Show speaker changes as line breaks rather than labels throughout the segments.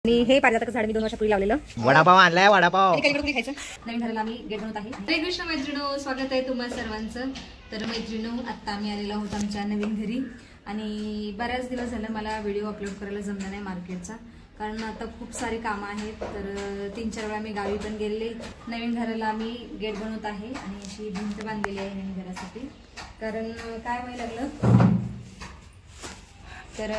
आणि हे पारिजातक झाड मी 2 वर्षापूर्वी लावलेलं.
वडापाव आणलाय, वडापाव
खायचं. नवीन घराला आम्ही गेट बनवत आहे.
हरे कृष्ण मैत्रिणो, स्वागत आहे तुम्हा सर्वांचं. तर मैत्रिणो, आत्ता आम्ही आलेलो आहोत आमच्या नवीन घरी आणि बऱ्याच दिवस झालं मला व्हिडिओ अपलोड करायला जमला नाही मार्केटचा, कारण आता खूप सारी कामं आहेत. तर 3-4 वेळा मी गावी पण गेले. नवीन घराला आम्ही गेट बनवत आहे आणि अशी भिंत बांधलेली आहे नवीन घरासाठी. कारण काय व्हायला लागलं, तर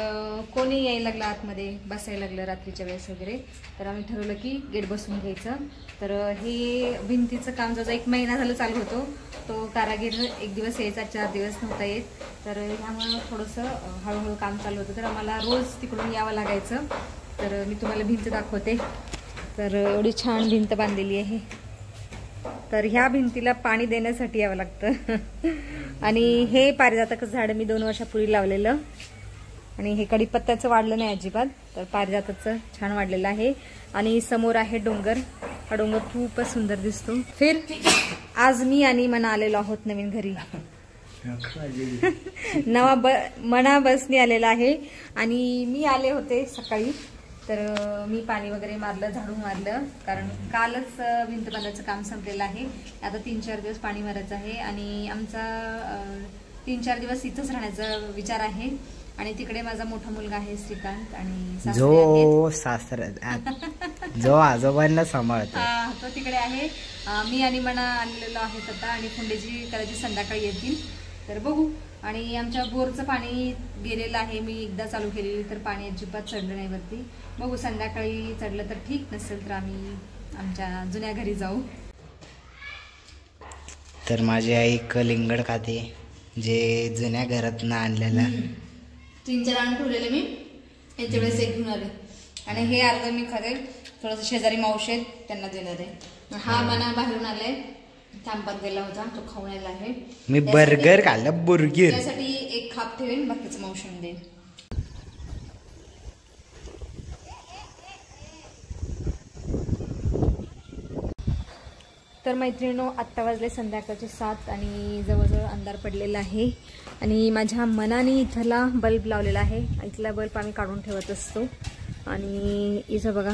कोणी यायला लागलं आतमध्ये, बसायला लागलं रात्रीच्या वेळेस वगैरे. तर आम्ही ठरवलं की गेट बसवून घ्यायचं. तर हे भिंतीचं काम जवळ 1 महिना झालं चालू होतो. तो कारागीर 1 दिवस यायचा, 4 दिवस नव्हता येत. तर ह्यामुळं थोडंसं हळूहळू काम चालू होतं. तर आम्हाला रोज तिकडून यावं लागायचं. तर मी तुम्हाला भिंत दाखवते. तर एवढी छान भिंत बांधलेली आहे. तर ह्या भिंतीला पाणी देण्यासाठी यावं लागतं. आणि हे पारिजातक झाड मी 2 वर्षापूर्वी लावलेलं आणि हे कडीपत्त्याचं वाढलं नाही अजिबात. तर पारिजातचं छान वाढलेलं आहे. आणि समोर आहे डोंगर. हा डोंगर खूपच सुंदर दिसतो. फिर आज मी आणि मना आलेलो आहोत नवीन घरी. मना बसने आलेला आहे आणि मी आले होते सकाळी. तर मी पाणी वगैरे मारलं, झाडू मारलं, कारण कालच भिंत बांधायचं काम संपलेलं आहे. आता 3-4 दिवस पाणी मारायचं आहे आणि आमचा 3-4 दिवस इथंच राहण्याचा विचार आहे. आणि तिकडे माझा मोठा मुलगा आहे श्रीकांत आणि
जो सासरा जो आजोबांना सांभाळतो
तो तिकडे आहे. मी आणि मना आलेलो आहेत आता आणि कुंडेजी कदाचित संध्याकाळी येतील. तर बघू. आणि आमच्या बोरचं पाणी गेलेलं आहे. मी एकदा चालू केलेली तर पाणी अजिबात चढलं नाही वरती. बघू, संध्याकाळी चढलं तर ठीक, नसेल तर आम्ही आमच्या जुन्या घरी जाऊ.
तर माझी आई कलिंगड खाते, जे जुन्या घरातनं आणलेला.
3-4 आणून ठेवलेले मी, याच्या वेळेस 1 घेऊन आले. आणि हे अर्ध मी खाते, थोडंसं शेजारी मावशी आहेत त्यांना देणार आहे. हा मना बाहेरून आलाय, कॅम्पात गेला होता, तो खाऊन आला आहे.
मी बर्गर खाल्लं, बुर्गर.
त्यासाठी 1 खाप ठेवेन, बाकीचं मावशीने देईन.
तर मैत्रिणींनो, आत्ता वाजले संध्याकाळचे 7 आणि जवळजवळ अंधार पडलेला आहे. आणि माझ्या मनाने इथला बल्ब लावलेला आहे. इथला बल्ब आम्ही काढून ठेवत असतो. आणि इथं बघा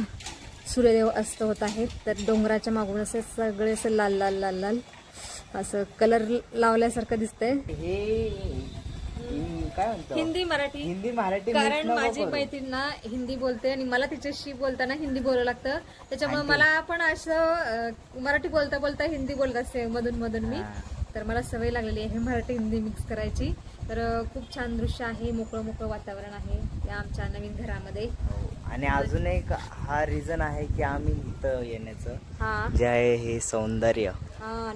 सूर्यदेव अस्त होत आहेत. तर डोंगराच्या मागून असे सगळे असं लाल लाल लाल लाल असं कलर लावल्यासारखं दिसतंय. हिंदी मराठी कारण माझी मैत्रीण ना हिंदी बोलते आणि मला तिच्याशी बोलताना हिंदी बोलावं लागतं. त्याच्यामुळे मला पण असं मराठी बोलता बोलता हिंदी बोलत असते मधून मधून मी. तर मला सवय लागलेली आहे मराठी हिंदी मिक्स करायची. तर खूप छान दृश्य आहे, मोकळं मोकळं वातावरण आहे या आमच्या नवीन घरामध्ये.
आणि अजून एक हा रिझन आहे की आम्ही इथं येण्याचं जे आहे हे सौंदर्य,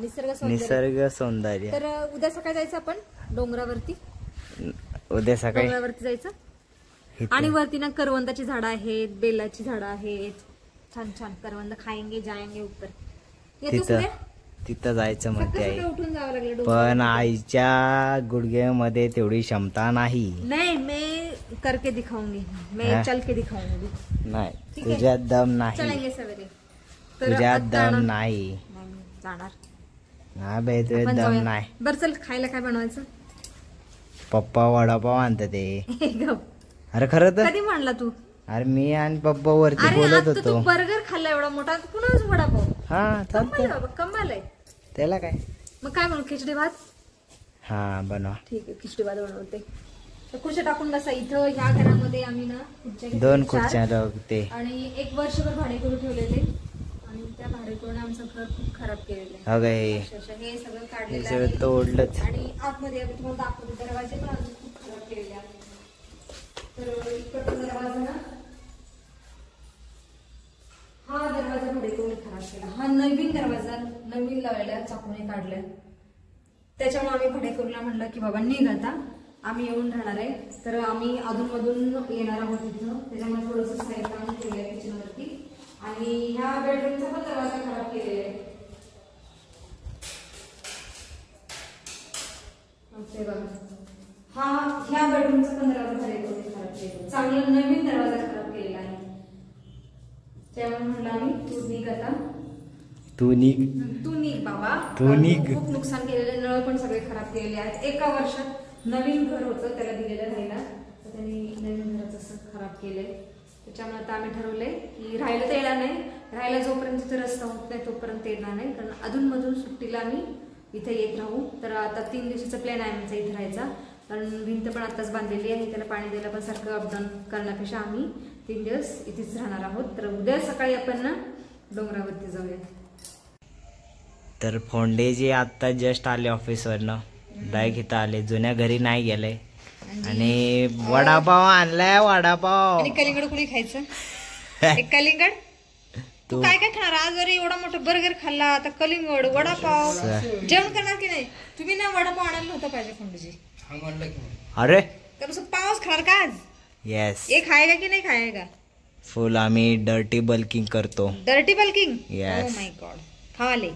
निसर्ग सौंदर्य.
तर उद्या सकाळी जायचं आपण डोंगरावरती.
उद्या सकाळी
डोंगरावरती जायचं. आणि वरती ना करवंदाची झाडं आहेत, बेलाची झाडं आहेत, छान छान करवंद खाएंगे जाएंगे ऊपर.
तिथं जायचं म्हणते आई,
उठून जावं लागलं.
पण आईच्या गुडघ्यामध्ये तेवढी क्षमता नाही.
मैं करके दिखाऊंगी, मैं चल के दिखाऊंगी.
नाही, तुझ्यात दम नाही,
चलेंगे सवेरे.
तुझ्यात दम नाही.
जाणार
हा बाई, तुझ्यात दम नाही.
बरं चल, खायला काय बनवायचं?
पप्पा वडापाव आणतात ते. अरे खरं तर
कधी म्हणला तू?
अरे मी आणि पप्पा वरती बोलत होतो.
बर्गर खाल्ला एवढा मोठा, पुन्हा वडापाव.
हा
कमाल आहे.
त्याला काय,
मग काय बनवू? खिचडी भात.
हा बनवा.
ठीक आहे, खिचडी भात बनवते. तर खुर्च्या टाकून बसा इथं. ह्या घरामध्ये आम्ही ना
2 खुर्च्या लावते
आणि 1 वर्षभर भाडे करून ठेवलेले आणि त्या भाडेकरून आमचं घर खूप खराब केलेलं आहे. हे सगळं काढलेलं
तोडलंच.
आणि आतमध्ये आम्ही तुम्हाला दाखवतो, दरवाजे पण अजून खूप खराब केलेले आहेत. तर इकडचा दरवाजा ना, हा दरवाजा भाडेकरून खराब केला. हा नवीन दरवाजा नवीन लावलेला, चाकूने काढलाय. त्याच्यामुळे आम्ही भाडेकरूला म्हणलं की बाबा निघ आता, आम्ही येऊन राहणार आहे. तर आम्ही अधूनमधून येणार आहोत इथं. त्याच्यामुळे थोडंसं साईड आणून ठेवलंय किचनवरती. आणि ह्या बेडरूमचा पण दरवाजा खराब केलेला आहे. ह्या बेडरूमचा पण दरवाजा भाडेकरून खराब केलेला, चांगला नवीन दरवाजा खराब केलेला आहे. त्यामुळे म्हणलं आम्ही तू निघ आता, तू निघ बाबा, तू निघ. खूप नुकसान केलेलं, नळ पण सगळे खराब केलेले आहेत. 1 वर्षात नवीन घर होतं त्याला दिलेलं राहिला, तर त्यांनी नवीन घराचं असं खराब केलंय.
त्याच्यामुळे आता आम्ही ठरवले की राहायला तर येणार नाही, राहायला जोपर्यंत तिथे रस्ता होत नाही तोपर्यंत येणार नाही, कारण अधूनमधून सुट्टीला आम्ही इथे येत राहू. तर आता 3 दिवसाचा प्लॅन आहे आमचा इथे राहायचा, कारण भिंत पण आताच बांधलेली आहे, त्याला पाणी द्यायला पण सारखं अपडाऊन करण्यापेक्षा आम्ही 3 दिवस इथेच राहणार आहोत. तर उद्या सकाळी आपण ना डोंगरावरती जाऊया.
तर फोंडेजी आता जस्ट आले ऑफिसवरनं, डायरेक्ट इथं आले, जुन्या घरी नाही गेले. आणि वडापाव आणलाय, वडापाव.
आणि कलिंगड कुणी खायचं? एक कलिंगड. तू काय काय खाणार आज? जरी एवढा मोठा बर्गर खाल्ला, आता कलिंगड, वडापाव. जेवण करणार की नाही तुम्ही? ना वडापाव आणायला नव्हता पाहिजे फोंडेजी.
अरे
तर पावच खाणार का आज?
येस.
हे खायगा की नाही खायगा?
फुल आम्ही डर्टी बल्किंग करतो.
Dirty bulking?
Yes.
Oh my God. खावाले.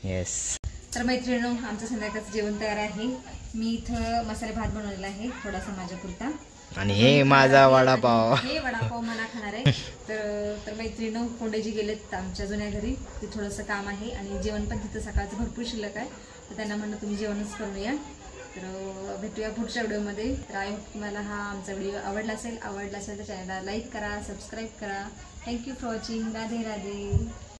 येस.
तर मैत्रिणींनो, आमचं संध्याकाळचं जेवण तयार आहे. मी इथं मसाले भात बनवलेला आहे थोडासा माझ्यापुरता,
आणि हे माझा वडापाव.
हे वडापाव मला खाणार आहे. तर मैत्रिणींनो, फोंडेजी गेलेत आमच्या जुन्या घरी, ते थोडंसं काम आहे आणि जेवण पण तिथं सकाळचं भरपूर शिल्लक आहे, तर त्यांना म्हणलं तुम्ही जेवणच करून या. तर भेटूया पुढच्या व्हिडिओमध्ये. तर आय होप तुम्हाला हा आमचा व्हिडिओ आवडला असेल तर चॅनलला लाईक करा, सबस्क्राईब करा. Thank you for watching. Radhe Radhe.